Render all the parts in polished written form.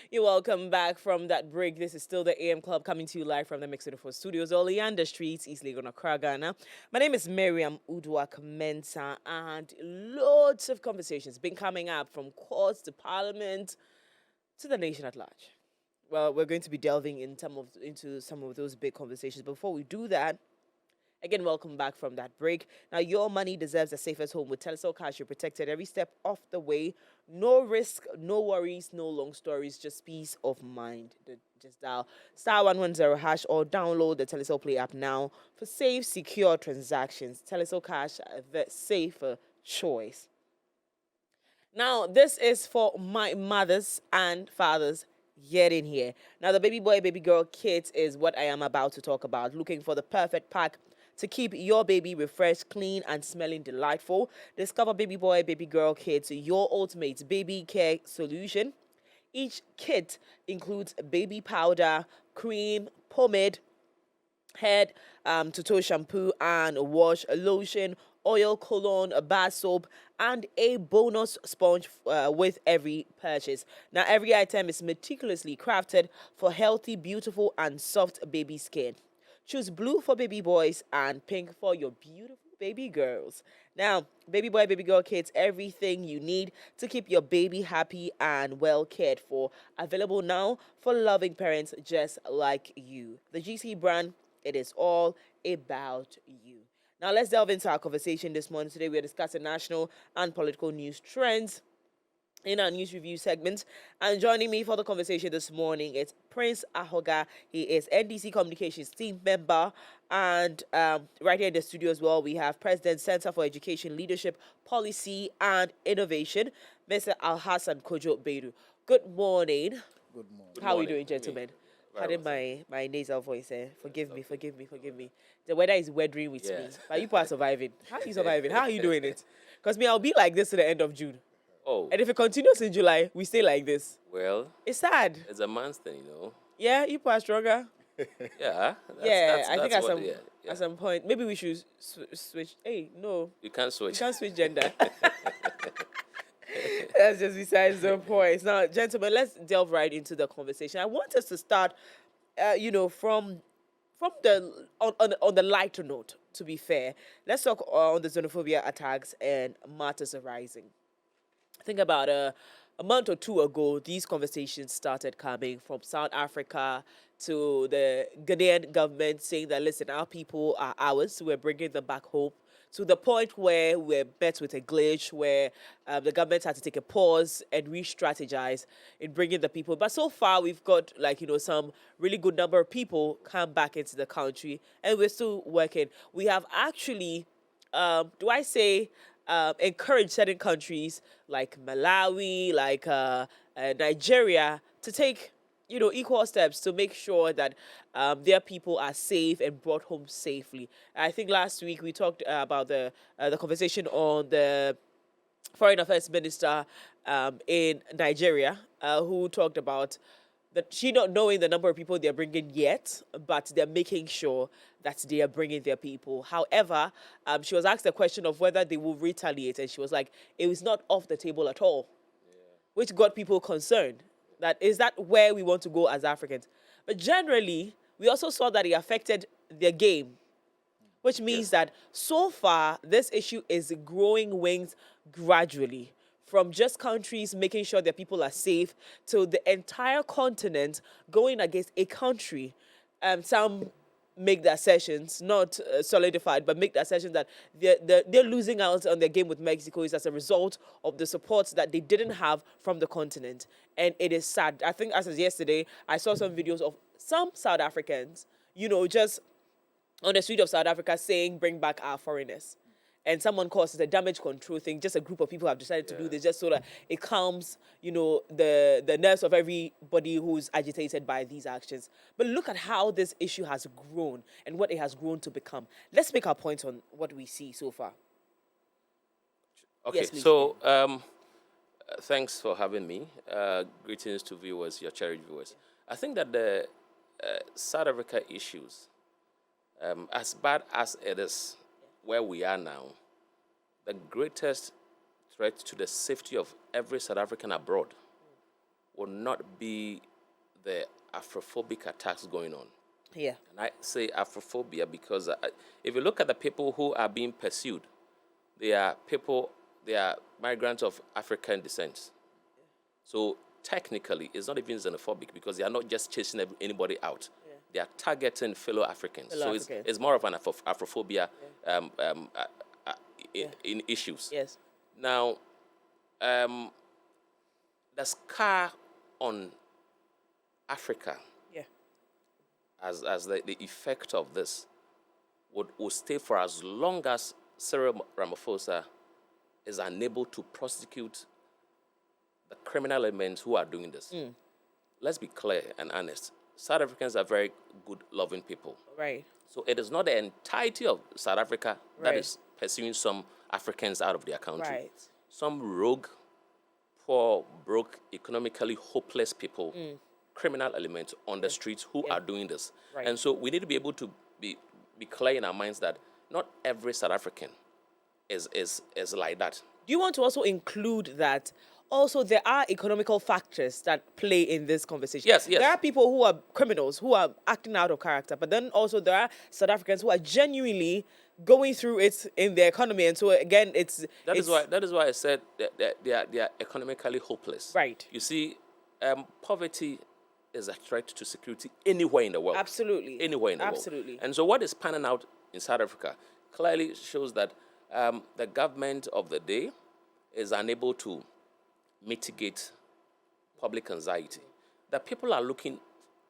You're welcome back from that break. This is still the AM Club coming to you live from the Xenophobia studios, Oleander Streets, East Legon, Accra, Ghana. My name is Miriam Udwak Mensa, and loads of conversations been coming up from courts to parliament to the nation at large. Well, we're going to be delving into some of those big conversations. Before we do that, again, welcome back from that break. Now, your money deserves the safest home with Telecel Cash. You're protected every step of the way. No risk, no worries, no long stories, just peace of mind. Just dial *110# or download the Telecel Play app now for safe, secure transactions. Telecel Cash, the safer choice. Now, this is for my mothers and fathers. Get in here. Now, the baby boy, baby girl kit is what I am about to talk about. Looking for the perfect pack to keep your baby refreshed, clean, and smelling delightful. Discover baby boy, baby girl kits, your ultimate baby care solution. Each kit includes baby powder, cream, pomade, head to toe shampoo and wash, lotion, oil, cologne, a bar soap, and a bonus sponge with every purchase. Now, every item is meticulously crafted for healthy, beautiful, and soft baby skin. Choose blue for baby boys and pink for your beautiful baby girls. Now, baby boy, baby girl kits, everything you need to keep your baby happy and well cared for. Available now for loving parents just like you. The GC brand, it is all about you. Now, let's delve into our conversation this morning. Today, we are discussing national and political news trends in our news review segment. And joining me for the conversation this morning is Prince Ahoga. He is NDC Communications team member. And right here in the studio as well, we have President Center for Education Leadership, Policy and Innovation, Mr. Alhassan Kojo Bedu. Good morning. Good morning. How are you doing, gentlemen? Pardon my nasal voice. Forgive me. The weather is weathering with me. But you are surviving. How are you surviving? How are you doing it? Because me, I'll be like this to the end of June. Oh, And if it continues in July, we stay like this. well, It's sad. it's a man's thing, Yeah, you are stronger. Yeah. I think that's at some point, maybe we should switch. Hey, no, You can't we switch. can't switch gender. That's just besides the point. Now, gentlemen, let's delve right into the conversation. I want us to start, from the on the lighter note. To be fair, let's talk on the xenophobia attacks and matters arising. Think about a month or two ago, these conversations started coming from South Africa to the Ghanaian government saying that, listen, our people are ours, so we're bringing them back home. To the point where we're met with a glitch where the government had to take a pause and re-strategize in bringing the people. But so far, we've got some really good number of people come back into the country, and we're still working. We have actually, encourage certain countries like Malawi, like Nigeria, to take equal steps to make sure that their people are safe and brought home safely. I think last week we talked about the conversation on the foreign affairs minister in Nigeria, who talked about that she not knowing the number of people they're bringing yet, but they're making sure that they are bringing their people. However, she was asked the question of whether they will retaliate, and she was like, it was not off the table at all, which got people concerned. That is that where we want to go as Africans. But generally, we also saw that it affected their game, which means that so far, this issue is growing wings gradually from just countries making sure their people are safe to the entire continent going against a country. Some make the assertions, not solidified, but make the assertion that they're losing out on their game with Mexico is as a result of the support that they didn't have from the continent. And it is sad. I think as of yesterday, I saw some videos of some South Africans, just on the street of South Africa saying, bring back our foreigners. And someone calls it a damage control thing. Just a group of people have decided to do this just so that it calms, the nerves of everybody who's agitated by these actions. But look at how this issue has grown and what it has grown to become. Let's make our point on what we see so far. Okay, Yes, please. so thanks for having me. Greetings to viewers, your cherished viewers. I think that the South Africa issues, as bad as it is, where we are now, the greatest threat to the safety of every South African abroad would not be the Afrophobic attacks going on. Yeah. And I say Afrophobia because if you look at the people who are being pursued, they are migrants of African descent. So technically, it's not even xenophobic because they are not just chasing anybody out. Yeah. They are targeting fellow Africans. Fellow So Africans. it's more of an Afrophobia in issues. Yes. Now, the scar on Africa Yeah. as the effect of this would stay for as long as Cyril Ramaphosa is unable to prosecute the criminal elements who are doing this. Let's be clear and honest. South Africans are very good, loving people. Right. So it is not the entirety of South Africa that Right. is pursuing some Africans out of their country. Right. Some rogue, poor, broke, economically hopeless people, criminal elements on the streets who are doing this. Right. And so we need to be able to be clear in our minds that not every South African is like that. Do you want to also include that also there are economical factors that play in this conversation? Yes. There are people who are criminals, who are acting out of character, but then also there are South Africans who are genuinely going through it in their economy. And so again, That is why I said that they are economically hopeless. Right. You see, poverty is a threat to security anywhere in the world. Absolutely. Anywhere in the world. Absolutely. And so what is panning out in South Africa clearly shows that the government of the day is unable to mitigate public anxiety. That people are looking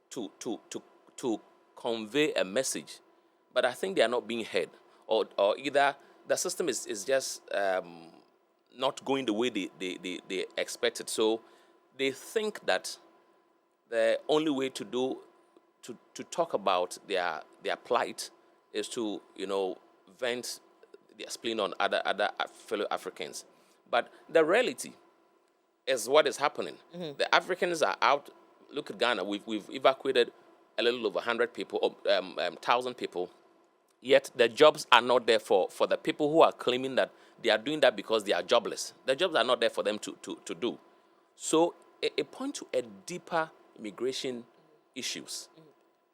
to convey a message, but I think they are not being heard, or either the system is just not going the way they expected. So they think that the only way to talk about their plight is to vent their spleen on other fellow Africans. But the reality is what is happening. The Africans are out. Look at Ghana. We've evacuated a little over 100 people, 1,000 people. Yet the jobs are not there for the people who are claiming that they are doing that because they are jobless. The jobs are not there for them to do. So it points to a deeper immigration issues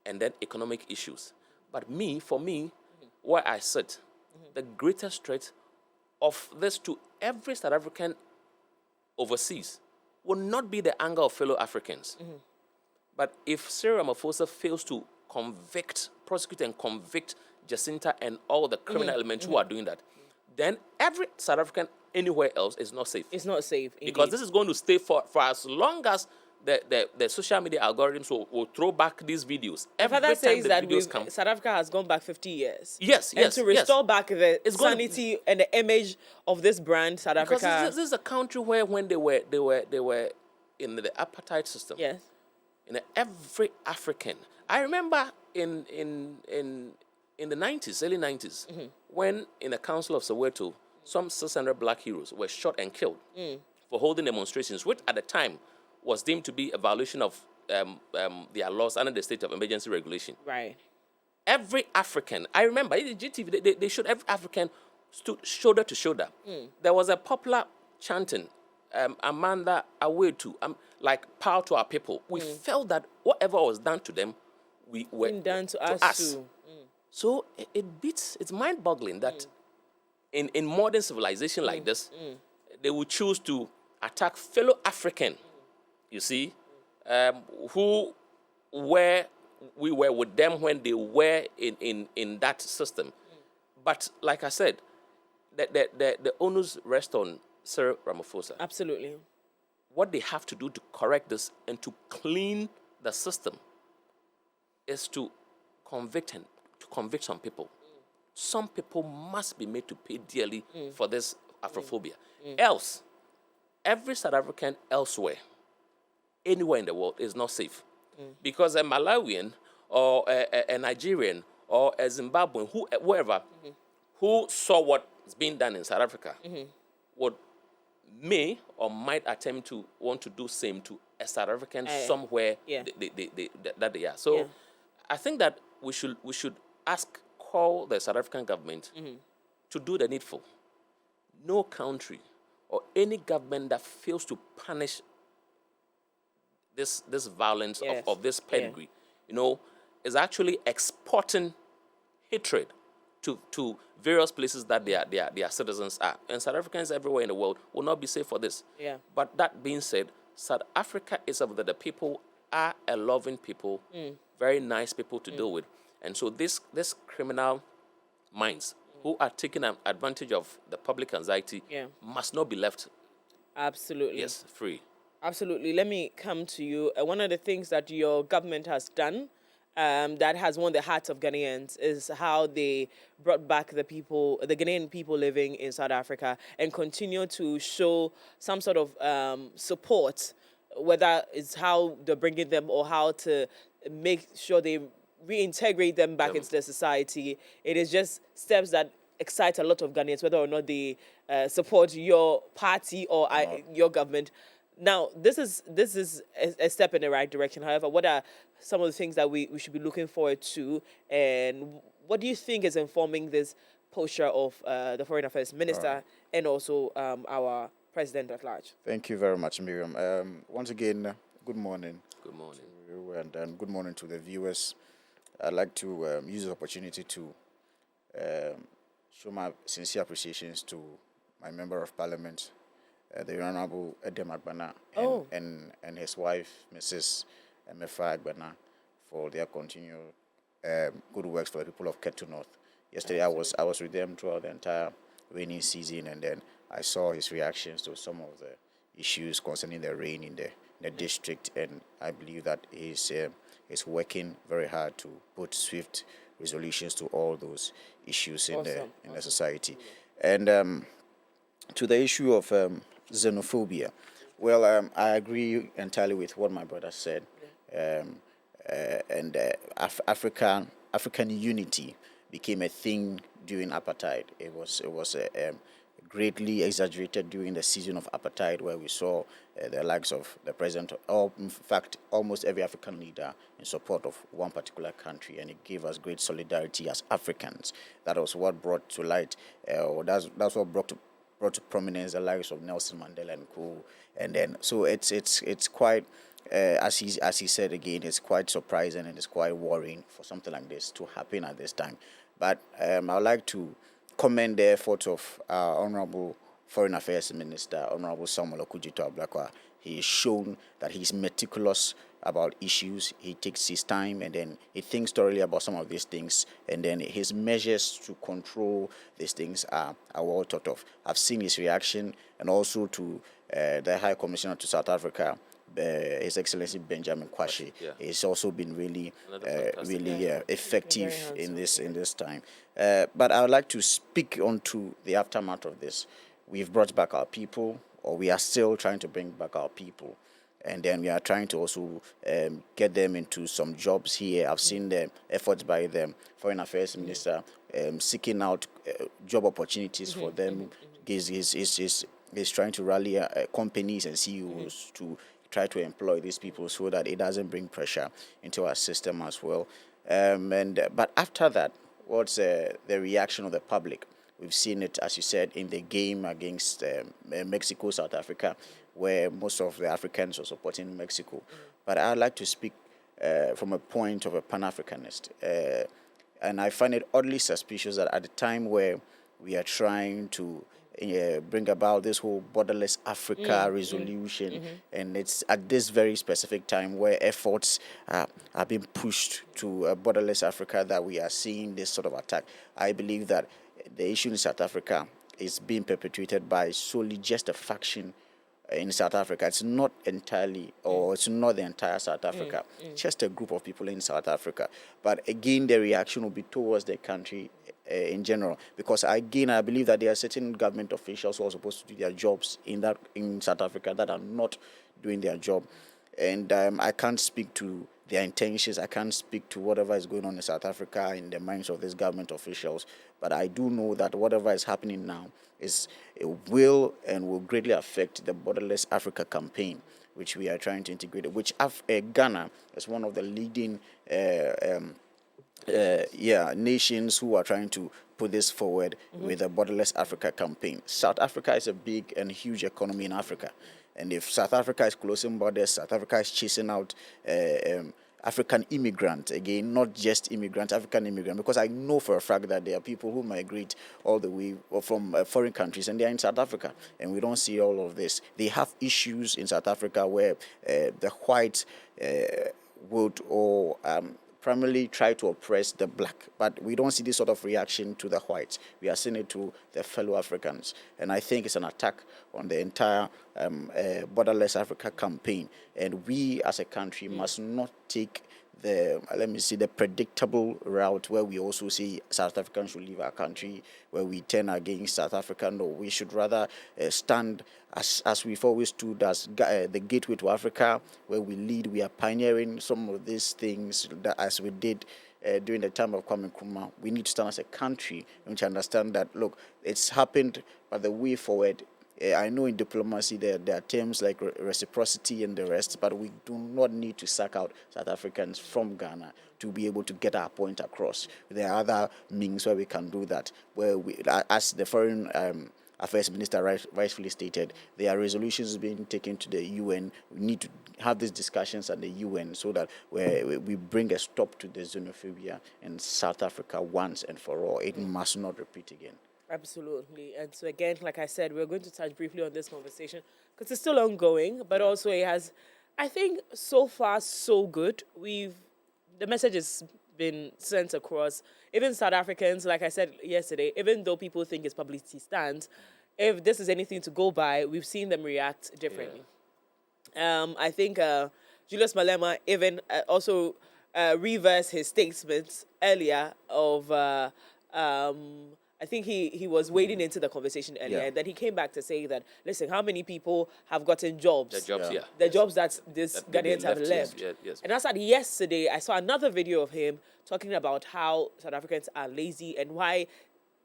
and then economic issues. But for me, where I sit, the greatest threat of this to every South African overseas will not be the anger of fellow Africans. But if Cyril Ramaphosa fails to prosecute and convict Jacinta and all the criminal elements who are doing that, then every South African anywhere else is not safe. It's not safe. Because this is going to stay for as long as the social media algorithms will throw back these videos. Every Father time says the that videos come. South Africa has gone back 50 years. Yes. And to restore back the It's gonna- sanity and the image of this brand, South Because Africa. this is a country where when they were in the apartheid system. Yes. Every African. I remember in the 90s, early 90s, when in the Council of Soweto, some 600 black heroes were shot and killed for holding demonstrations, which at the time was deemed to be a violation of their laws under the state of emergency regulation. Right. Every African, I remember, in the GTV, they showed every African stood shoulder to shoulder. There was a popular chanting, Amanda Awetu, like power to our people. We felt that whatever was done to them, we were Been done to us too. So it's mind-boggling that in modern civilization like this, they would choose to attack fellow African, you see, who we were with them when they were in that system. But like I said, the onus rests on Cyril Ramaphosa. Absolutely. What they have to do to correct this and to clean the system is to convict some people. Some people must be made to pay dearly for this Afrophobia. Else, every South African elsewhere, anywhere in the world, is not safe. Because a Malawian or a Nigerian or a Zimbabwean, whoever, who saw what's being done in South Africa, may or might attempt to want to do same to a South African somewhere that they are. So I think that we should call the South African government to do the needful. No country or any government that fails to punish this violence Yes. of this Yeah. pedigree, is actually exporting hatred to various places that their citizens are. And South Africans everywhere in the world will not be safe for this. Yeah. But that being said, South Africa is of the people are a loving people, very nice people to deal with. And so this criminal minds who are taking advantage of the public anxiety Yeah. must not be left, Absolutely. yes, free. Absolutely. Let me come to you. One of the things that your government has done that has won the hearts of Ghanaians is how they brought back the Ghanaian people living in South Africa, and continue to show some sort of support, whether it's how they're bringing them or how to make sure they reintegrate them back into the society. It is just steps that excite a lot of Ghanaians, whether or not they support your party or your government. Now, this is a step in the right direction. However, what are some of the things that we should be looking forward to, and what do you think is informing this posture of the Foreign Affairs Minister and also our President at large? Thank you very much, Miriam. Once again, good morning. Good morning. To you, and good morning to the viewers. I'd like to use the opportunity to show my sincere appreciations to my Member of Parliament, the Honorable Edem Agbana, and his wife, Mrs. Emefa Agbana, for their continued good works for the people of Ketu North. Yesterday, I was with them throughout the entire rainy season, and then I saw his reactions to some of the issues concerning the rain in the district, and I believe that he's working very hard to put swift resolutions to all those issues in the society. And to the issue of xenophobia, well, I agree entirely with what my brother said. African unity became a thing during apartheid. It was greatly exaggerated during the season of apartheid, where we saw the likes of the president, or in fact, almost every African leader in support of one particular country, and it gave us great solidarity as Africans. That was what brought to light, or that's what brought to prominence the lives of Nelson Mandela and co. And then, so it's quite, as he said again, it's quite surprising and it's quite worrying for something like this to happen at this time. But I would like to commend the efforts of our Honorable Foreign Affairs Minister, Honorable Samuel Okudzeto Ablakwa. He has shown that he's meticulous about issues. He takes his time, and then he thinks thoroughly about some of these things, and then his measures to control these things are well thought of. I've seen his reaction, and also to the High Commissioner to South Africa, His Excellency Benjamin Kwashi. He's also been really effective in this time. But I would like to speak onto the aftermath of this. We've brought back our people, or we are still trying to bring back our people. And then we are trying to also get them into some jobs here. I've seen the efforts by the Foreign Affairs Minister seeking out job opportunities for them. He's trying to rally companies and CEOs to try to employ these people so that it doesn't bring pressure into our system as well. But after that, what's the reaction of the public? We've seen it, as you said, in the game against Mexico, South Africa, where most of the Africans are supporting Mexico. But I'd like to speak from a point of a Pan-Africanist. And I find it oddly suspicious that at the time where we are trying to bring about this whole borderless Africa resolution, and it's at this very specific time where efforts are being pushed to a borderless Africa that we are seeing this sort of attack. I believe that the issue in South Africa is being perpetuated by solely just a faction in South Africa. It's not entirely, or it's not the entire South Africa, just a group of people in South Africa. But again, the reaction will be towards the country in general, because again, I believe that there are certain government officials who are supposed to do their jobs in South Africa that are not doing their job. And I can't speak to their intentions. I can't speak to whatever is going on in South Africa in the minds of these government officials. But I do know that whatever is happening now it will greatly affect the Borderless Africa campaign, which we are trying to integrate, which Ghana is one of the leading nations who are trying to put this forward with the Borderless Africa campaign. South Africa is a big and huge economy in Africa. And if South Africa is closing borders, South Africa is chasing out African immigrants, again, not just immigrants, African immigrants, because I know for a fact that there are people who migrate all the way from foreign countries and they are in South Africa, and we don't see all of this. They have issues in South Africa where the whites would or primarily try to oppress the black, but we don't see this sort of reaction to the whites. We are seeing it to the fellow Africans, and I think it's an attack on the entire Borderless Africa campaign. And we, as a country, must not take the predictable route where we also say South Africans should leave our country, where we turn against South Africa. No, we should rather stand as we've always stood as the gateway to Africa, where we lead. We are pioneering some of these things that, as we did during the time of Kwame Nkrumah. We need to stand as a country and to understand that, look, it's happened, but the way forward, I know in diplomacy there are terms like reciprocity and the rest, but we do not need to suck out South Africans from Ghana to be able to get our point across. There are other means where we can do that, where we, as the Foreign Affairs Minister rightfully stated, there are resolutions being taken to the UN. We need to have these discussions at the UN so that we bring a stop to the xenophobia in South Africa once and for all. It must not repeat again. Absolutely. And so again, like I said, we're going to touch briefly on this conversation because it's still ongoing, but also it has, I think, so far so good. The message has been sent across. Even South Africans, like I said yesterday, even though people think it's publicity stunts, if this is anything to go by, we've seen them react differently. I think Julius Malema even also reversed his statements earlier of I think he was wading into the conversation earlier, and then he came back to say that, listen, how many people have gotten jobs? The jobs, The jobs that these Ghanaians have left. Yes. And as at yesterday, I saw another video of him talking about how South Africans are lazy and why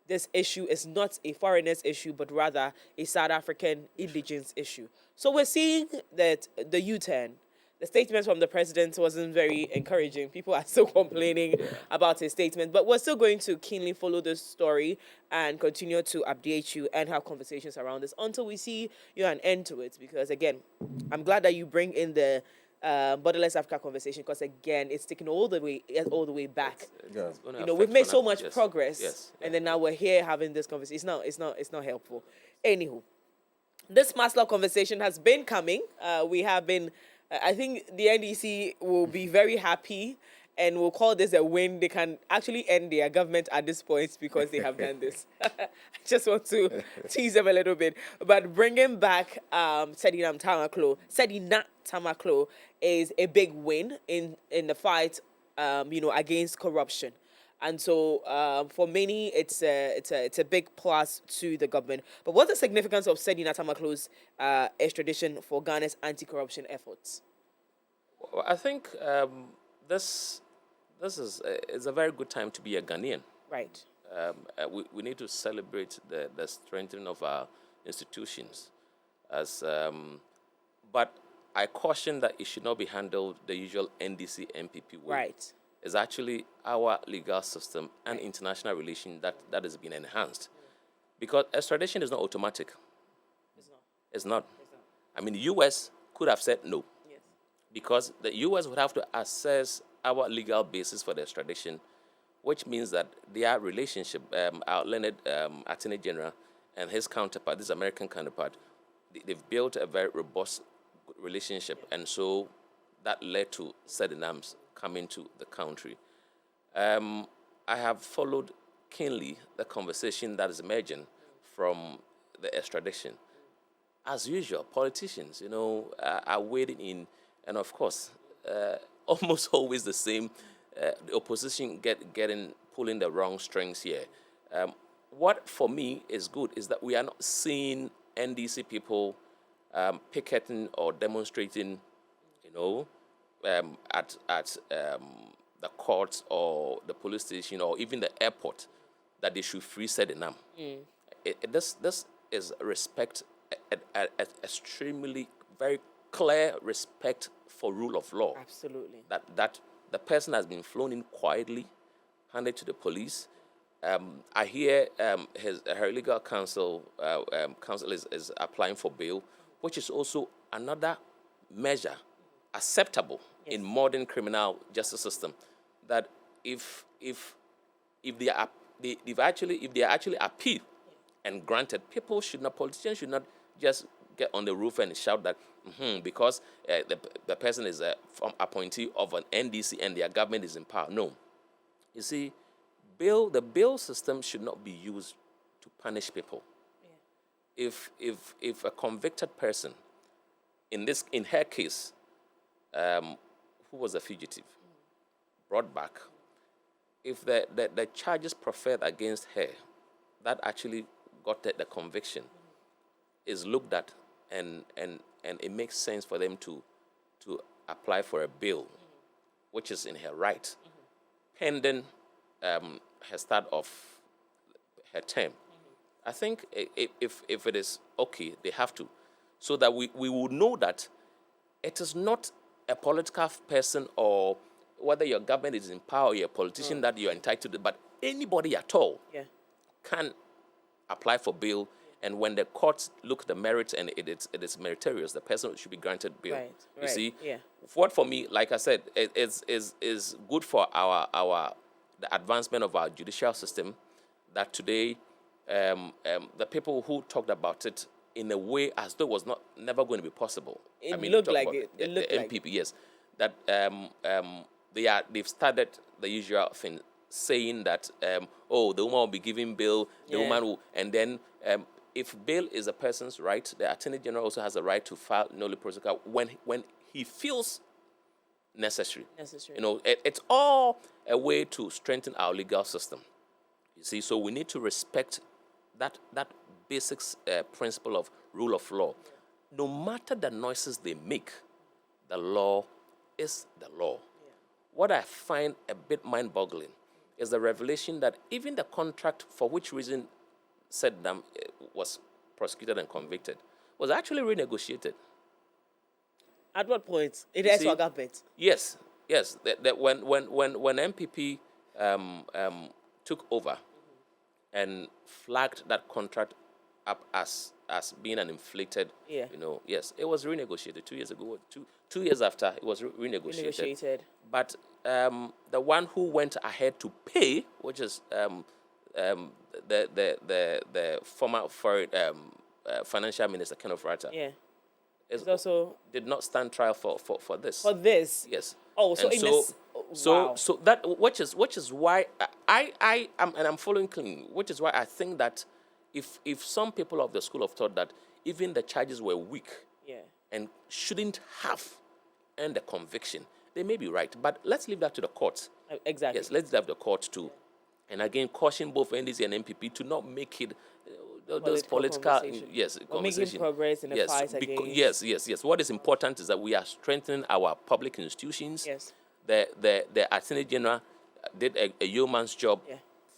this issue is not a foreigners issue, but rather a South African indigenous issue. So we're seeing that the U-turn, the statement from the president wasn't very encouraging. People are still complaining about his statement, but we're still going to keenly follow this story and continue to update you and have conversations around this until we see an end to it. Because again, I'm glad that you bring in the Borderless Africa conversation, because again, it's taken all the way back. We've made so much progress, and then now we're here having this conversation. It's not helpful. Anywho, this Maslow conversation has been coming. We have been. I think the NDC will be very happy and will call this a win. They can actually end their government at this point because they have done this. I just want to tease them a little bit. But bringing back Sedina Tamaklo is a big win in the fight, against corruption. And so for many, it's a big plus to the government. But what's the significance of Sedina Tamaklo's extradition for Ghana's anti-corruption efforts? Well, I think this is a very good time to be a Ghanaian. Right. We need to celebrate the strengthening of our institutions. But I caution that it should not be handled the usual NDC MPP way. Right. It's actually our legal system and international relation that has been enhanced. Because extradition is not automatic. It's not. I mean, the U.S. could have said no. Yes. Because the U.S. would have to assess our legal basis for the extradition, which means that their relationship, our learned Attorney General and his counterpart, this American counterpart, they've built a very robust relationship. And so that led to Sedinam's coming to the country. I have followed keenly the conversation that is emerging from the extradition. As usual, politicians, are wading in, and of course, almost always the same. The opposition pulling the wrong strings here. What for me is good is that we are not seeing NDC people picketing or demonstrating, at the courts or the police station or even the airport, that they should free Sedinam. This is respect, extremely very clear respect for rule of law. Absolutely. That the person has been flown in quietly, handed to the police. I hear her legal counsel is applying for bail, which is also another measure acceptable in modern criminal justice system, that if they are actually appealed and granted, politicians should not just get on the roof and shout that because the person is a appointee of an NDC and their government is in power. No, you see, the bail system should not be used to punish people. If a convicted person, in her case, who was a fugitive, brought back, if the charges preferred against her that actually got the conviction is looked at, and it makes sense for them to apply for a bail, which is in her right, pending her start of her term. I think if it is okay, they have to, so that we will know that it is not a political person, or whether your government is in power or you're a politician, that you're entitled to, but anybody at all can apply for bail. And when the courts look the merits and it is meritorious, the person should be granted bail. Right. You see, what for me, like I said, is good for the advancement of our judicial system. That today, the people who talked about it in a way as though it was never going to be possible. It looked like it. The Like MPP, yes, that they've started the usual thing, saying that the woman will be giving bail, the woman will, and then if bail is a person's right, the Attorney General also has a right to file nolle prosequi when he feels necessary. You know, it's all a way to strengthen our legal system. You see, so we need to respect that basic principle of rule of law. No matter the noises they make, the law is the law. What I find a bit mind-boggling is the revelation that even the contract for which reason said them was prosecuted and convicted was actually renegotiated. At what point? It has to a bit. Yes. That when MPP took over and flagged that contract up as being an inflated, yes, it was renegotiated 2 years ago. Two years after, it was renegotiated. But the one who went ahead to pay, which is the former foreign financial minister, Kenneth Rata, also did not stand trial for this. For this, yes. Oh, so in this, so that which is why I'm following clean. Which is why I think that if some people of the school of thought that even the charges were weak, and shouldn't have earned a conviction, they may be right. But let's leave that to the courts. Exactly. Yes, let's leave the courts to, and again caution both NDC and MPP to not make it those political making progress in the fight against. Yes. What is important is that we are strengthening our public institutions. Yes. The Attorney General did a yeoman's job,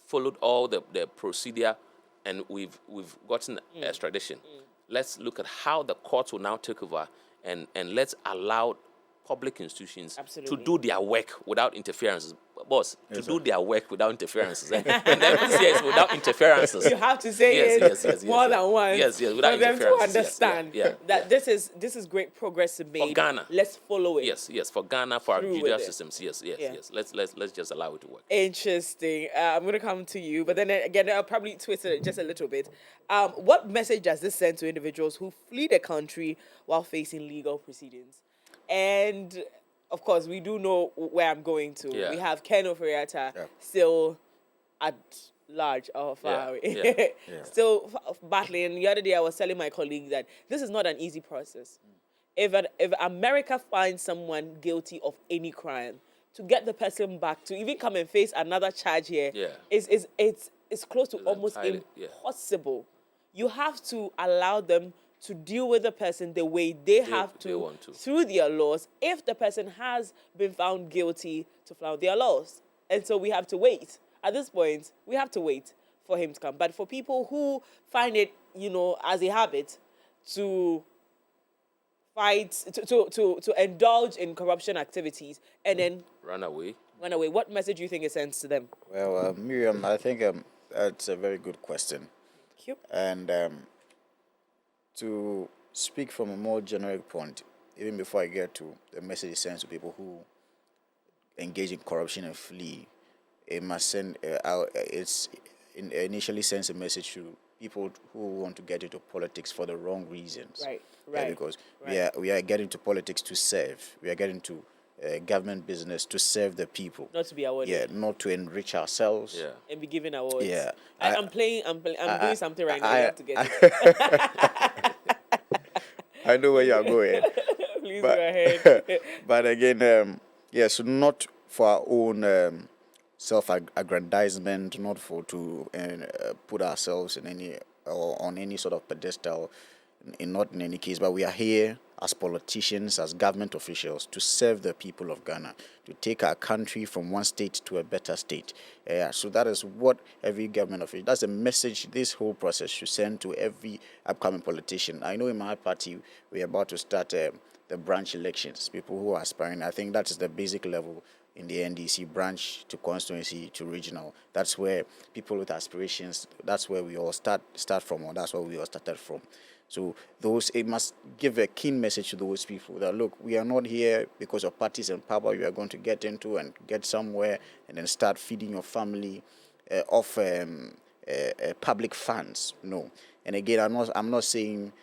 followed all the procedure, and we've gotten extradition. Let's look at how the courts will now take over, and let's allow public institutions to do their work without interferences. Boss, do their work without interferences. And then yes, without interferences. You have to say it more than once. Yes, without for them to interferences. understand that this is great progress to make. For Ghana. Let's follow it. Yes, for Ghana, for our judicial systems. Yes. Let's just allow it to work. Interesting. I'm going to come to you, but then again, I'll probably twist it just a little bit. What message does this send to individuals who flee the country while facing legal proceedings? And of course, we do know where I'm going to. We have Kenneth Rata still at large or far away. Still battling. The other day, I was telling my colleague that this is not an easy process. If America finds someone guilty of any crime, to get the person back to even come and face another charge here it's close to almost impossible. You have to allow them to deal with the person the way they have to through their laws, if the person has been found guilty to flout their laws. And so we have to wait. At this point, we have to wait for him to come. But for people who find it, as a habit to fight, to indulge in corruption activities and then run away, what message do you think it sends to them? Well, Miriam, I think that's a very good question. Thank you. And to speak from a more generic point, even before I get to the message sent to people who engage in corruption and flee, it must send initially sends a message to people who want to get into politics for the wrong reasons. Right, Yeah, right. because right. we are getting to politics to serve. We are getting to government business to serve the people. Not to be awarded. Yeah, not to enrich ourselves. Yeah. And be given awards. Yeah, I'm doing something right now. You have to get it. I know where you are going. Please But- go ahead. But again, so not for our own self-aggrandizement, not for to put ourselves in any or on any sort of pedestal, not in any case. But we are here as politicians, as government officials, to serve the people of Ghana, to take our country from one state to a better state. So that is what every government official. That's a message this whole process should send to every upcoming politician. I know in my party we're about to start the branch elections. People who are aspiring, I think that is the basic level in the NDC, branch to constituency to regional. That's where people with aspirations, that's where we all start from, or that's where we all started from. So it must give a keen message to those people that, look, we are not here because of parties and power you are going to get into and get somewhere and then start feeding your family off public funds. No. And again, I'm not saying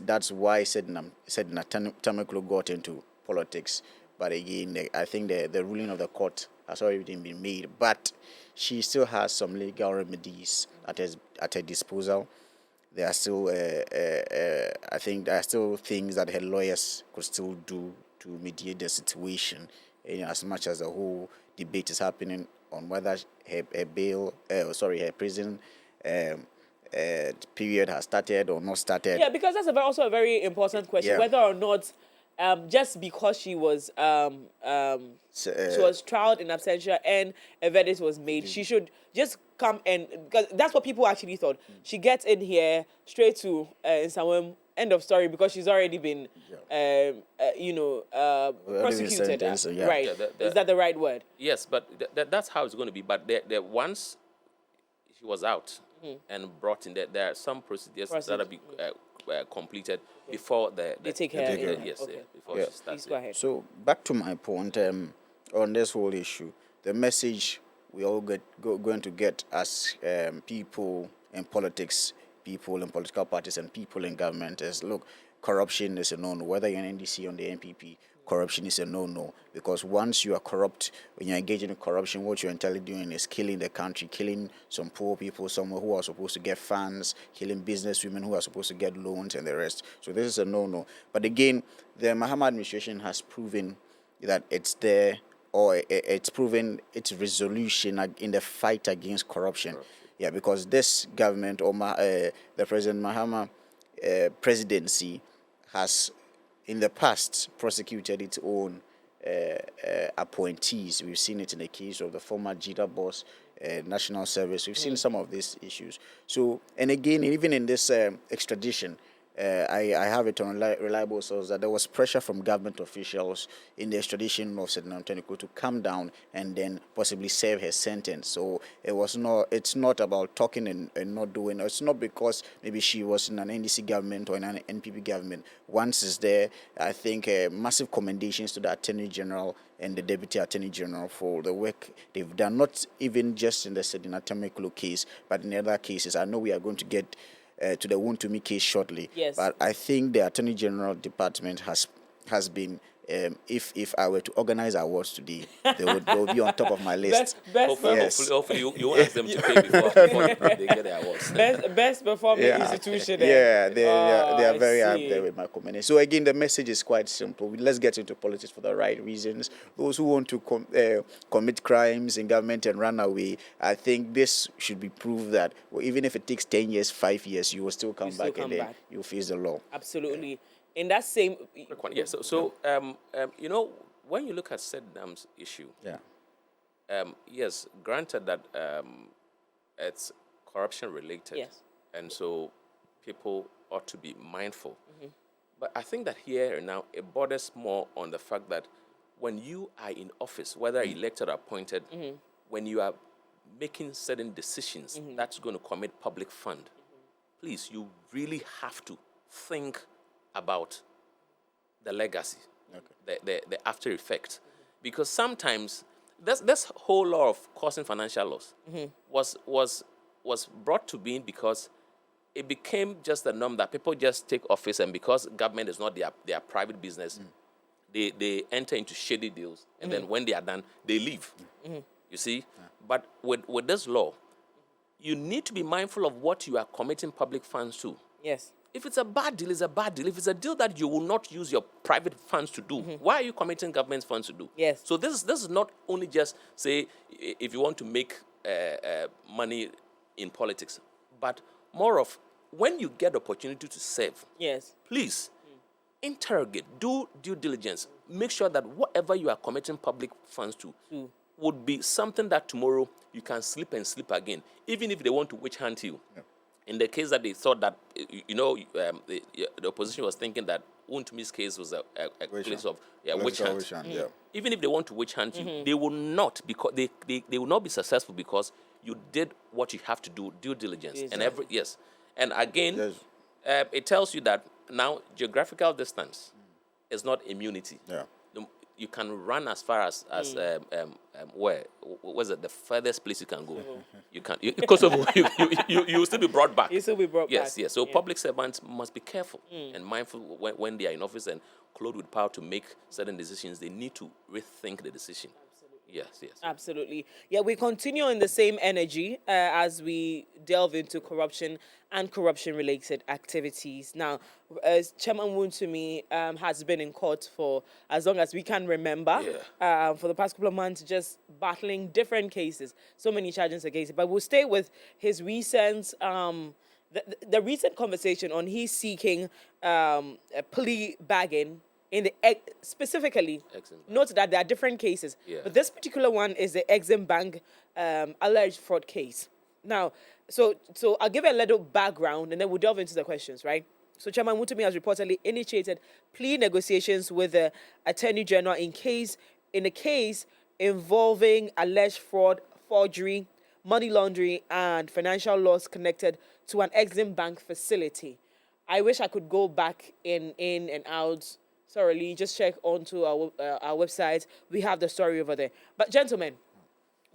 that's why Sedna Tameklo got into politics. But again, I think the ruling of the court has already been made. But she still has some legal remedies at her disposal. There are still, I think, there are still things that her lawyers could still do to mediate the situation. As much as the whole debate is happening on whether her prison period has started or not started. Yeah, because that's also a very important question. Yeah. Whether or not, just because she was she was trialed in absentia and a verdict was made, she should just come and, because that's what people actually thought. She gets in here straight to someone, end of story, because she's already been prosecuted. sentenced, yeah. Right? Yeah, Is that the right word? Yes, but that's how it's going to be. But once she was out and brought in, there are some procedures that are be completed before They take her in. yes, Okay. yeah, before Yeah. she starts. Please go ahead. So back to my point on this whole issue, the message we all going to get as people in politics, people in political parties, and people in government is, look, corruption is a no-no. Whether you're an NDC or the NPP, corruption is a no-no, because once you are corrupt, when you're engaging in corruption, what you're entirely doing is killing the country, killing some poor people somewhere who are supposed to get funds, killing businesswomen who are supposed to get loans and the rest. So this is a no-no. But again, the Mahama administration has proven that it's there, or it's proven its resolution in the fight against corruption. Yeah, because this government or the President Mahama presidency has in the past prosecuted its own appointees. We've seen it in the case of the former JITA boss, National Service. We've seen some of these issues. So, and again, even in this extradition, I have it on reliable source that there was pressure from government officials in the extradition of Sedna Ntoniku to come down and then possibly serve her sentence. So it's not about talking and not doing. It's not because maybe she was in an NDC government or in an NPP government. Once it's there, I think massive commendations to the Attorney General and the Deputy Attorney General for the work they've done, not even just in the Sedna Tameklo case, but in other cases. I know we are going to get to the Wontumi case shortly. Yes. But I think the Attorney General Department has been, if I were to organize awards today, they would be on top of my list. Hopefully you ask them to pay before they get their awards. best performing institution. Yeah, they are very I up see. there with my community. So again, the message is quite simple. Let's get into politics for the right reasons. Those who want to commit crimes in government and run away, I think this should be proved that even if it takes 10 years, 5 years, you will still come back and then you'll face the law. Absolutely. In that same. Quick one. Yeah. So when you look at Sednam's issue, Yeah. yes, granted that it's corruption related, Yes. and so people ought to be mindful. But I think that here and now it borders more on the fact that when you are in office, whether elected or appointed, when you are making certain decisions that's going to commit public fund, please, you really have to think about the legacy, the after effect. Because sometimes this whole law of causing financial loss was brought to being because it became just a norm that people just take office, and because government is not their private business, they enter into shady deals, and then when they are done, they leave. You see? But with this law, you need to be mindful of what you are committing public funds to. Yes. If it's a bad deal, it's a bad deal. If it's a deal that you will not use your private funds to do, why are you committing government funds to do? Yes. So this is not only just, say, if you want to make money in politics, but more of when you get the opportunity to serve, Yes. please interrogate, do due diligence, make sure that whatever you are committing public funds to would be something that tomorrow you can sleep and sleep again, even if they want to witch hunt you. Yeah. In the case that they thought that, the opposition was thinking that Untumi's case was a case of witch hunt. Yeah. Even if they want to witch hunt you, they will not, because they will not be successful, because you did what you have to do, due diligence. Exactly. And again, Yes. it tells you that now geographical distance is not immunity. Yeah. You can run as far as where was it the furthest place you can go? You can, because of you will still be brought back. You still be brought Yes, back. yes. So public servants must be careful and mindful when they are in office and clothed with power to make certain decisions. They need to rethink the decision. Yes, yes. Absolutely. Yeah, we continue in the same energy as we delve into corruption and corruption-related activities. Now, Chairman Wontumi has been in court for as long as we can remember, for the past couple of months, just battling different cases, so many charges against it. But we'll stay with his recent, the recent conversation on he seeking a plea bargain in the specifically, note that there are different cases, but this particular one is the Exim Bank alleged fraud case. Now, so I'll give a little background and then we'll delve into the questions, right? So Chairman Mutumi has reportedly initiated plea negotiations with the Attorney General in a case involving alleged fraud, forgery, money laundering, and financial loss connected to an Exim Bank facility. I wish I could go back in and out thoroughly. Just check onto our website. We have the story over there. But gentlemen,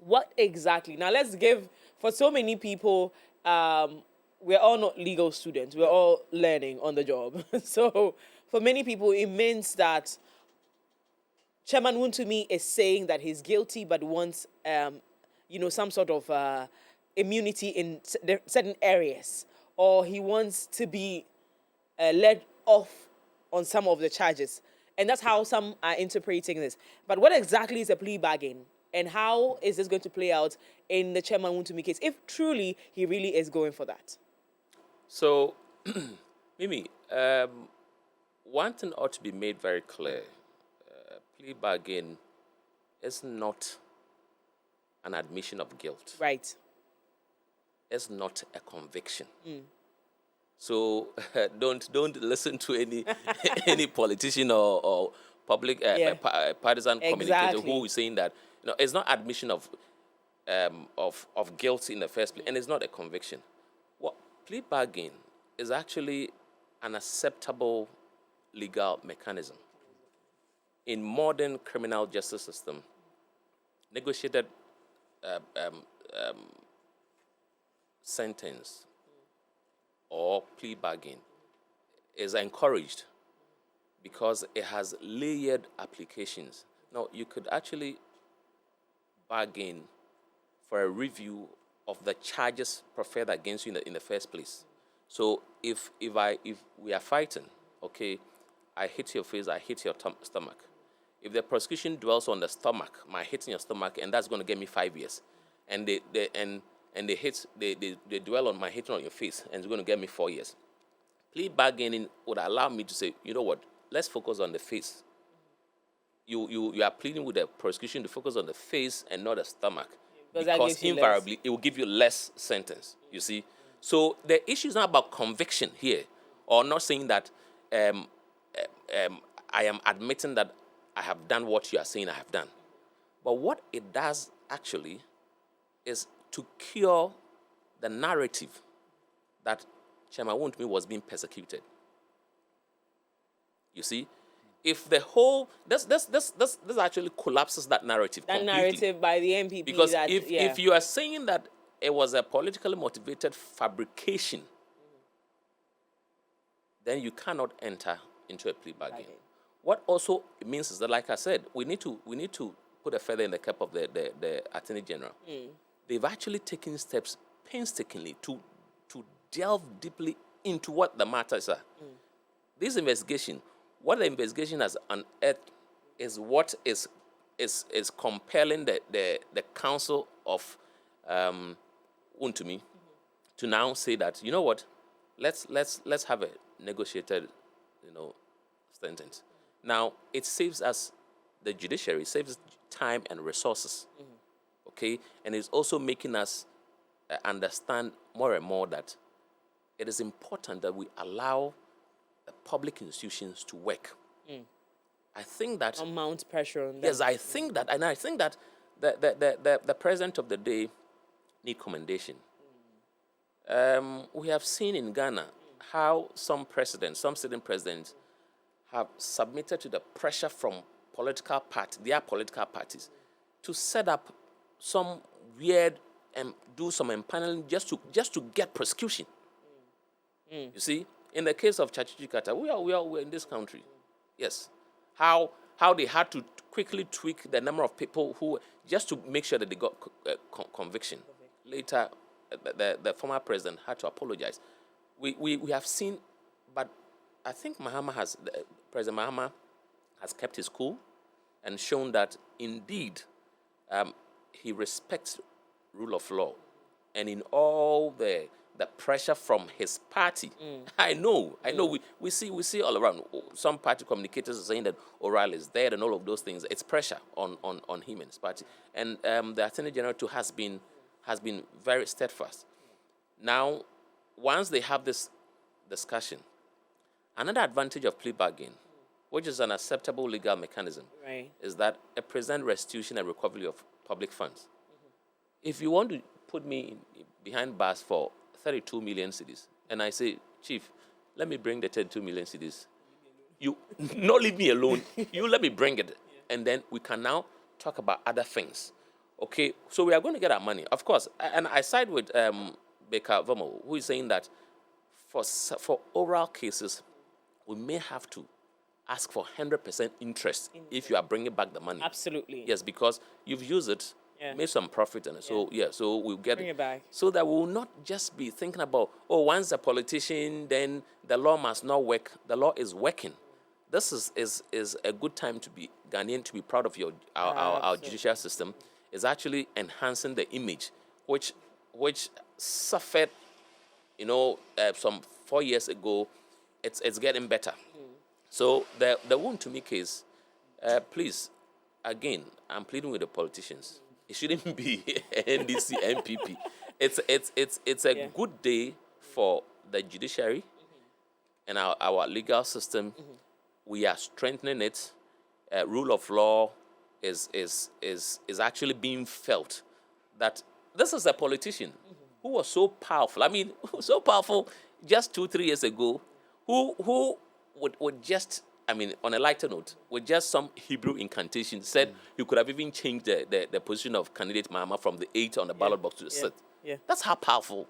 what exactly? Now let's give, for so many people, we're all not legal students. We're all learning on the job. So for many people, it means that Chairman Wontumi is saying that he's guilty, but wants, some sort of immunity in certain areas, or he wants to be let off on some of the charges. And that's how some are interpreting this. But what exactly is a plea bargain? And how is this going to play out in the Chairman Wontumi case, if truly he really is going for that? So, Mimi, one thing ought to be made very clear. Plea bargain is not an admission of guilt. Right. It's not a conviction. So don't listen to any politician or public partisan communicator who is saying that it's not admission of guilt in the first place, and it's not a conviction. What plea bargain is actually an acceptable legal mechanism in modern criminal justice system. Negotiated sentence or plea bargain is encouraged because it has layered applications. Now, you could actually bargain for a review of the charges preferred against you in the first place. So if we are fighting, okay, I hit your face, I hit your stomach. If the prosecution dwells on the stomach, my hitting your stomach, and that's going to get me 5 years, and they dwell on my hitting on your face, and it's going to get me 4 years. Plea bargaining would allow me to say, you know what, let's focus on the face. You are pleading with the prosecution to focus on the face and not the stomach, because invariably it will give you less sentence. You see, so the issue is not about conviction here, or not saying that I am admitting that I have done what you are saying I have done. But what it does actually is to cure the narrative that Chairman Wontumi was being persecuted. You see, if the whole this actually collapses that narrative That completely. narrative by the MPP. Because that, if you are saying that it was a politically motivated fabrication, then you cannot enter into a plea bargain. What also it means is that, like I said, we need to put a feather in the cap of the Attorney General. They've actually taken steps painstakingly to delve deeply into what the matters are. This investigation, what the investigation has unearthed, is what is compelling the council of Wontumi to now say that, you know what, let's have a negotiated, sentence. Now it saves us, the judiciary saves time and resources. Okay, and it's also making us understand more and more that it is important that we allow the public institutions to work. I think that amount pressure on them. yes, I think that, and I think that the president of the day need commendation. We have seen in Ghana how some sitting presidents, have submitted to the pressure from their political parties, to set up some weird and do some empaneling just to get prosecution. You see, in the case of Chachichi Kata, we're in this country. Yes, how they had to quickly tweak the number of people who, just to make sure that they got conviction. Later, the former president had to apologize. We have seen, but I think President Mahama has kept his cool and shown that indeed he respects rule of law, and in all the pressure from his party. I know. We see all around. Some party communicators are saying that Oral is dead and all of those things. It's pressure on him and his party. And the Attorney General too has been very steadfast. Now, once they have this discussion, another advantage of plea bargain, which is an acceptable legal mechanism, Right. is that it presents restitution and recovery of public funds. If you want to put me behind bars for 32 million cedis, and I say, Chief, let me bring the 32 million cedis, you not leave me alone. You let me bring it, and then we can now talk about other things. Okay, so we are going to get our money, of course. And I side with Baker Vomo, who is saying that for oral cases, we may have to ask for 100% interest if you are bringing back the money. Absolutely. Yes, because you've used it, made some profit on it. So so we'll get Bring it back. So that we will not just be thinking about, once a politician, then the law must not work. The law is working. This is a good time to be Ghanaian, to be proud of our judicial system. Is actually enhancing the image, which suffered, some 4 years ago. It's getting better. So the Wontumi case, please, again, I'm pleading with the politicians. It shouldn't be NDC, MPP. It's a good day for the judiciary and our legal system. We are strengthening it. Rule of law is actually being felt. That this is a politician who was so powerful. I mean, so powerful just 2-3 years ago, who would just, I mean, on a lighter note, with just some Hebrew incantation, said you could have even changed the position of candidate Mahama from the 8 on the ballot box to the 6th. Yeah. That's how powerful.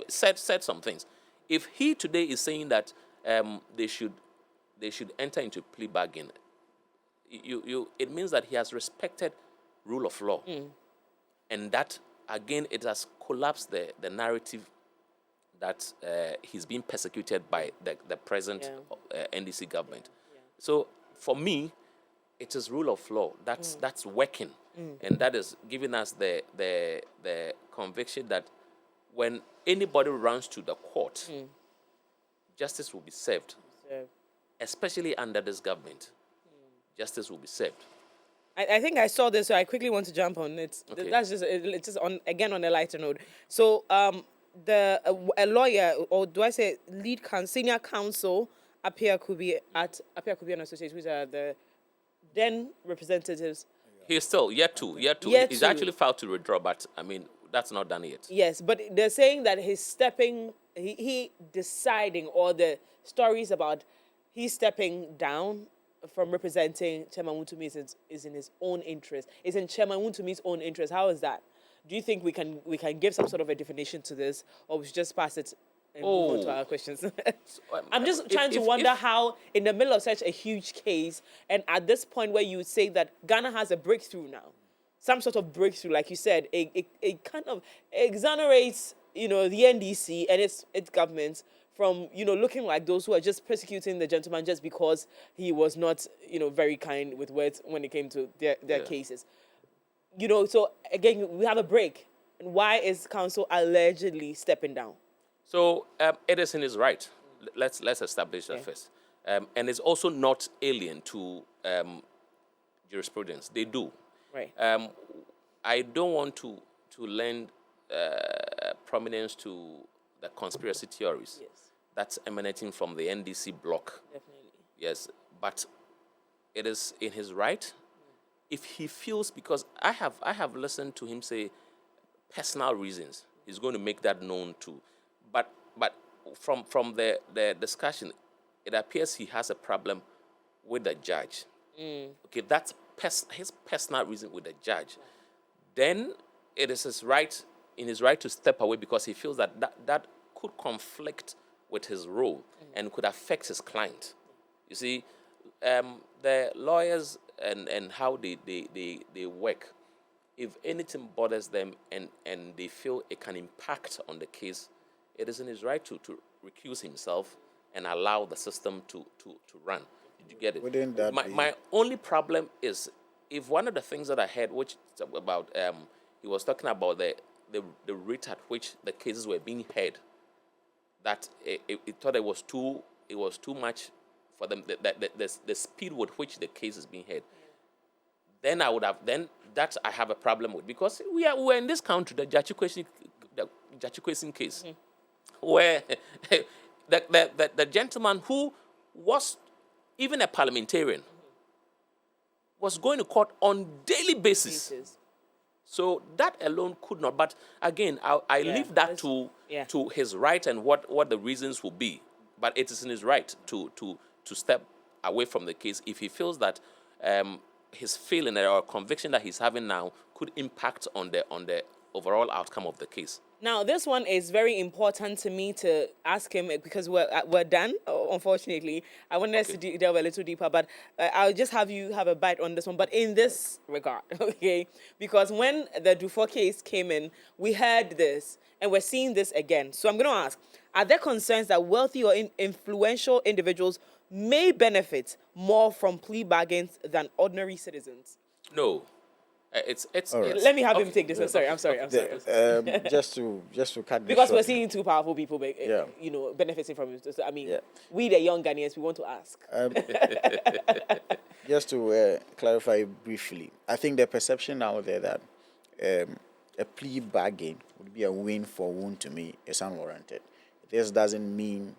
Said some things. If he today is saying that they should enter into plea bargain, it means that he has respected rule of law, and that again it has collapsed the narrative that he's being persecuted by the present NDC government. So for me, it is rule of law that's working, and that is giving us the conviction that when anybody runs to the court, justice will be served, especially under this government. Justice will be served. I think I saw this, so I quickly want to jump on it. Okay. That's just it's just on a lighter note. So a lawyer, or do I say senior counsel, Apia Kubi and Associates, which are the then representatives. He's still yet to. Yet He's to. actually filed to withdraw, but I mean that's not done yet. Yes, but they're saying that he's stepping he deciding, or the stories about he stepping down from representing Chairman Wutumi is in his own interest. Is in Chairman Wutumi's own interest. How is that? Do you think we can give some sort of a definition to this, or we should just pass it and move on to Oh, our questions? um, I'm just if- trying to if- wonder if- how, in the middle of such a huge case, and at this point where you would say that Ghana has a breakthrough now, some sort of breakthrough, like you said, it kind of exonerates, the NDC and its government from, looking like those who are just persecuting the gentleman just because he was not, very kind with words when it came to their Yeah. cases. So again, we have a break. And why is council allegedly stepping down? So it is in his right. Let's establish that Okay. first. And it's also not alien to jurisprudence. They do. Right. I don't want to lend prominence to the conspiracy theories Yes, that's emanating from the NDC bloc. definitely. Yes, but it is in his right if he feels, because I have listened to him say personal reasons. He's going to make that known too. But from the discussion, it appears he has a problem with the judge. Okay, that's his personal reason with the judge. Then it is his right to step away because he feels that could conflict with his role and could affect his client. You see, the lawyers and how they work, if anything bothers them and they feel it can impact on the case, it is in his right to recuse himself and allow the system to run. Did you get it? Wouldn't that be- My only problem is if one of the things that I heard, which is about, he was talking about the rate at which the cases were being heard, that it thought it was too much for them, the speed with which the case is being heard. Then that I have a problem with, because we're in this country, the Jachikwesi case, where the gentleman who was even a parliamentarian was going to court on daily basis. Cases. So that alone could not. But again, I Yeah, leave that yeah. to his right and what the reasons will be. But it is in his right to step away from the case if he feels that his feeling or conviction that he's having now could impact on the overall outcome of the case. Now, this one is very important to me to ask him because we're done, unfortunately. I wanted us to delve a little deeper, but I'll just have you have a bite on this one. But in this regard, okay? Because when the Dufour case came in, we heard this, and we're seeing this again. So I'm going to ask, are there concerns that wealthy or influential individuals may benefit more from plea bargains than ordinary citizens? No. It's All right. Let me have him okay. take this. I'm sorry. Just to cut this Because we're short, seeing two powerful people, Yeah. benefiting from it. So, I mean, Yeah. we the young Ghanaians, we want to ask. just to clarify briefly, I think the perception out there that a plea bargain would be a win for Woon to me is unwarranted. This doesn't mean,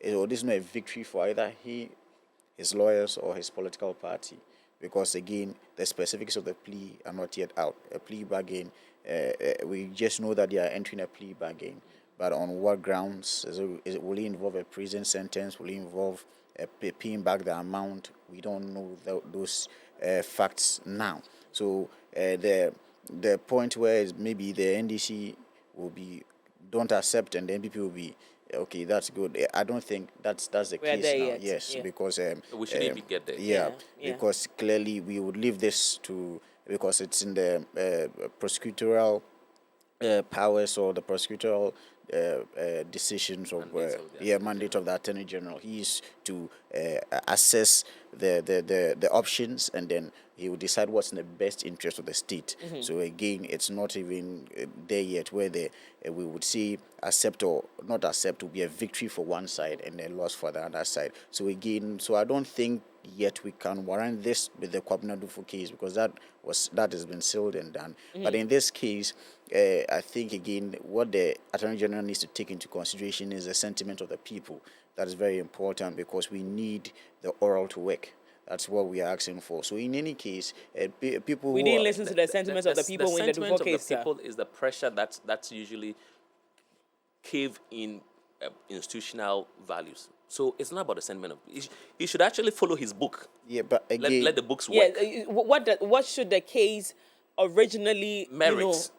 or this is not a victory for either his lawyers, or his political party, because again, the specifics of the plea are not yet out. A plea bargain, we just know that they are entering a plea bargain, but on what grounds? Will it involve a prison sentence? Will it involve paying back the amount? We don't know those facts now. So the point where is maybe the NDC will be don't accept, and the NPP will be okay. That's good. I don't think that's the We're case there now. yet. Yes, Yeah. because we should even get there. yeah, Yeah. because clearly we would leave this to, because it's in the prosecutorial powers, or the prosecutorial decisions of mandate of the Attorney General. He is to assess the options, and then he will decide what's in the best interest of the state. So again, it's not even there yet where we would see accept or not accept will be a victory for one side and a loss for the other side. So again, I don't think yet we can warrant this with the Kwabena Dufo case, because that has been sealed and done. But in this case, I think again what the Attorney General needs to take into consideration is the sentiment of the people. That is very important, because we need the oral to work. That's what we are asking for. So in any case, people We who didn't are, listen to the sentiments of the people in the sentiment Dufour of case, the sir. people is the pressure that's usually cave in institutional values. So it's not about the sentiment of. He should actually follow his book. Yeah, but Let, again, let the books Yeah, work. what should the case originally, Merits.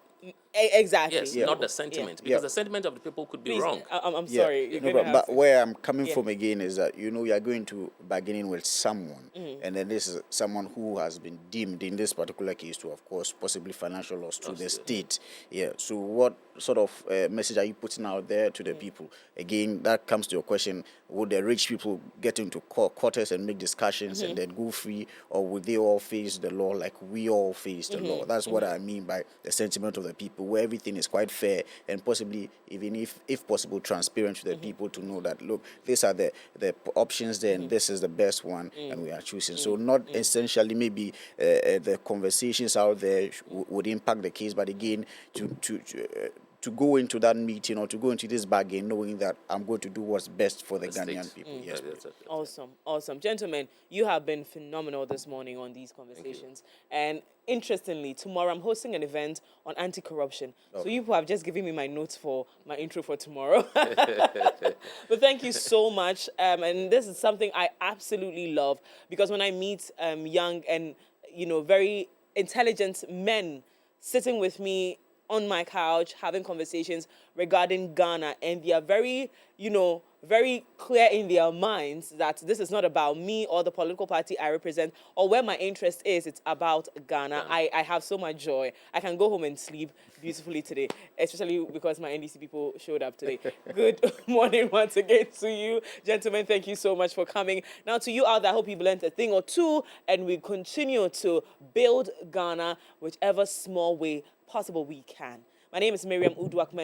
exactly. Yes, Yeah. not the Yeah. sentiment, Yeah. because the sentiment of the people could be Please, wrong. I'm yeah, sorry. You're no, gonna have but to. where I'm coming Yeah. from again is that you are going to bargaining with someone, and then this is someone who has been deemed in this particular case to, of course, possibly financial loss to the state. Yeah. So what sort of message are you putting out there to the people? Again, that comes to your question: would the rich people get into quarters and make discussions and then go free, or would they all face the law like we all face the law? That's what I mean by the sentiment of the people, where everything is quite fair and possibly, even if possible, transparent to the people to know that, look, these are the options there, and this is the best one, and we are choosing. So not essentially maybe the conversations out there would impact the case, but again, to go into that meeting or to go into this bargain knowing that I'm going to do what's best for the Ghanaian State. people. Yes, please. Awesome. Gentlemen, you have been phenomenal this morning on these conversations. And interestingly, tomorrow I'm hosting an event on anti-corruption. So you people have just given me my notes for my intro for tomorrow. But thank you so much. And this is something I absolutely love, because when I meet young and, very intelligent men sitting with me on my couch having conversations regarding Ghana, and they are very, very clear in their minds that this is not about me or the political party I represent or where my interest is. It's about Ghana. I have so much joy. I can go home and sleep beautifully today, especially because my NDC people showed up today. Good morning once again to you, gentlemen. Thank you so much for coming. Now, to you out there, I hope you've learned a thing or two, and we continue to build Ghana whichever small way possible we can. My name is Miriam Uduak.